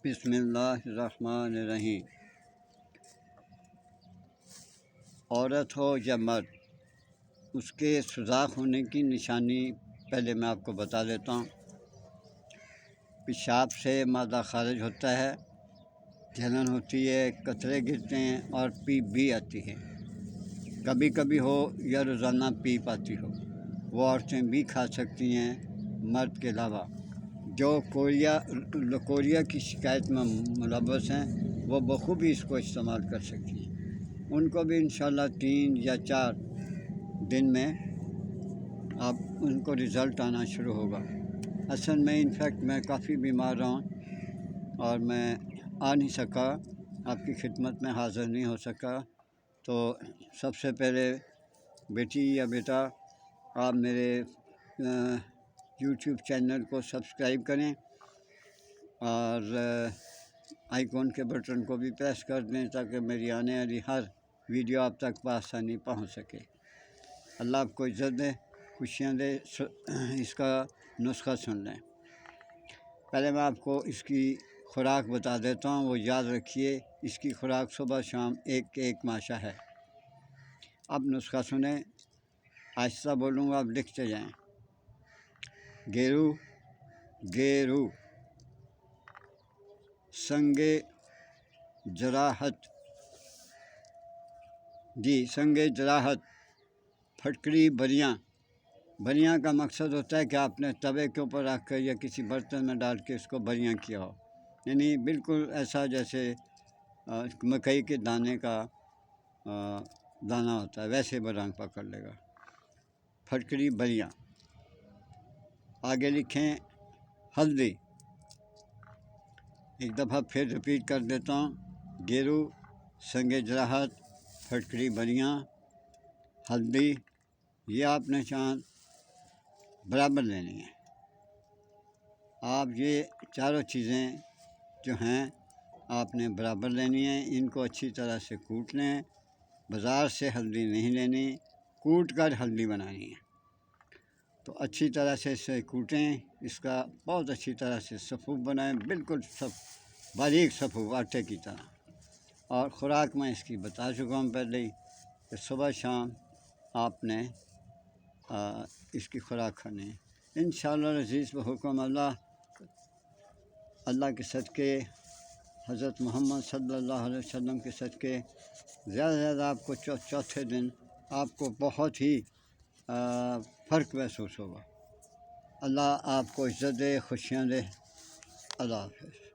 بسم اللہ الرحمن الرحیم۔ عورت ہو یا مرد، اس کے سوزاک ہونے کی نشانی پہلے میں آپ کو بتا دیتا ہوں۔ پیشاب سے مادہ خارج ہوتا ہے، جلن ہوتی ہے، قطرے گرتے ہیں اور پیپ بھی آتی ہے۔ کبھی کبھی ہو یا روزانہ پیپ آتی ہو، وہ عورتیں بھی کھا سکتی ہیں، مرد کے علاوہ۔ جو لکوریا کی شکایت میں ملوث ہیں وہ بخوبی اس کو استعمال کر سکتی ہیں۔ ان کو بھی انشاءاللہ 3 یا 4 دن میں اب ان کو رزلٹ آنا شروع ہوگا۔ اصل میں انفیکٹ میں کافی بیمار رہا ہوں اور میں آ نہیں سکا، آپ کی خدمت میں حاضر نہیں ہو سکا۔ تو سب سے پہلے بیٹی یا بیٹا، آپ میرے یوٹیوب چینل کو سبسکرائب کریں اور آئیکن کے بٹن کو بھی پریس کر دیں تاکہ میری آنے والی ہر ویڈیو آپ تک بآسانی پہنچ سکے۔ اللہ آپ کو عزت دے، خوشیاں دے۔ اس کا نسخہ سن لیں۔ پہلے میں آپ کو اس کی خوراک بتا دیتا ہوں، وہ یاد رکھیے۔ اس کی خوراک صبح شام ایک ماشا ہے۔ اب نسخہ سنیں، آہستہ بولوں گا، آپ لکھتے جائیں۔ گیرو، سنگ جراحت، پھٹکری بریاں کا مقصد ہوتا ہے کہ آپ نے توے کے اوپر رکھ کر یا کسی برتن میں ڈال کے اس کو بریاں کیا ہو، یعنی بالکل ایسا جیسے مکئی کے دانے کا دانہ ہوتا ہے، ویسے برنگ پکڑ لے گا۔ پھٹکری بریاں۔ آگے لکھیں ہلدی۔ ایک دفعہ پھر رپیٹ کر دیتا ہوں۔ گیرو، سنگ جراحت، پھٹکری بریاں، ہلدی، یہ آپ نے چاند برابر لینی ہے۔ آپ یہ چاروں چیزیں جو ہیں آپ نے برابر لینی ہیں۔ ان کو اچھی طرح سے کوٹ لیں۔ بازار سے ہلدی نہیں لینی، کوٹ کر ہلدی بنانی ہے۔ تو اچھی طرح سے اسے کوٹیں، اس کا بہت اچھی طرح سے صفوف بنائیں، بالکل باریک صفوف آٹے کی طرح۔ اور خوراک میں اس کی بتا چکا ہوں پہلے ہی کہ صبح شام آپ نے اس کی خوراک کھانی ہے۔ انشاءاللہ عزیز بحکم اللہ کے صدقے، حضرت محمد صلی اللہ علیہ وسلم کے صدقے، زیادہ سے زیادہ آپ کو چوتھے دن آپ کو بہت ہی فرق محسوس ہوگا۔ اللہ آپ کو عزت دے، خوشیاں دے۔ اللہ حافظ۔